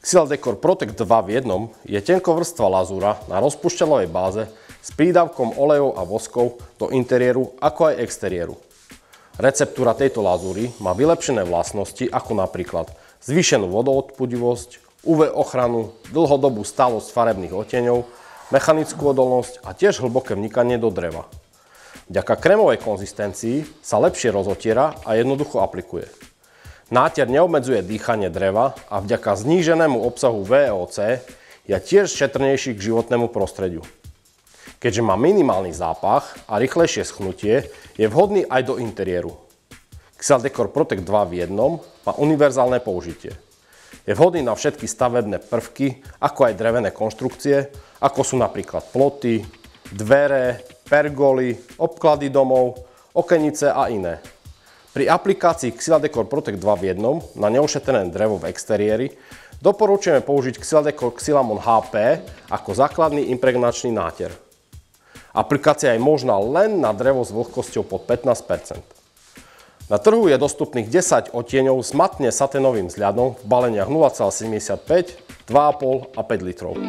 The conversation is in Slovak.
Xyldecor Protect 2 v jednom je tenkovrstva lazúra na rozpušťalovej báze s prídavkom olejov a voskov do interiéru ako aj exteriéru. Receptúra tejto lazúry má vylepšené vlastnosti ako napríklad zvýšenú vodoodpudivosť, UV ochranu, dlhodobú stálosť farebných odtieňov, mechanickú odolnosť a tiež hlboké vnikanie do dreva. Vďaka krémovej konzistencii sa lepšie rozotiera a jednoducho aplikuje. Náter neobmedzuje dýchanie dreva a vďaka zníženému obsahu VOC je tiež šetrnejší k životnému prostrediu. Keďže má minimálny zápach a rýchlejšie schnutie, je vhodný aj do interiéru. Xyldecor Protect 2 v jednom má univerzálne použitie. Je vhodný na všetky stavebné prvky, ako aj drevené konštrukcie, ako sú napríklad ploty, dvere, pergoly, obklady domov, okenice a iné. Pri aplikácii Xyldecor Protect 2 v jednom na neošetrené drevo v exteriéri doporučujeme použiť Xyldecor Xylamon HP ako základný impregnačný náter. Aplikácia je možná len na drevo s vlhkosťou pod 15%. Na trhu je dostupných 10 odtieňov s matne saténovým vzhľadom v baleniach 0,75, 2,5 a 5 litrov.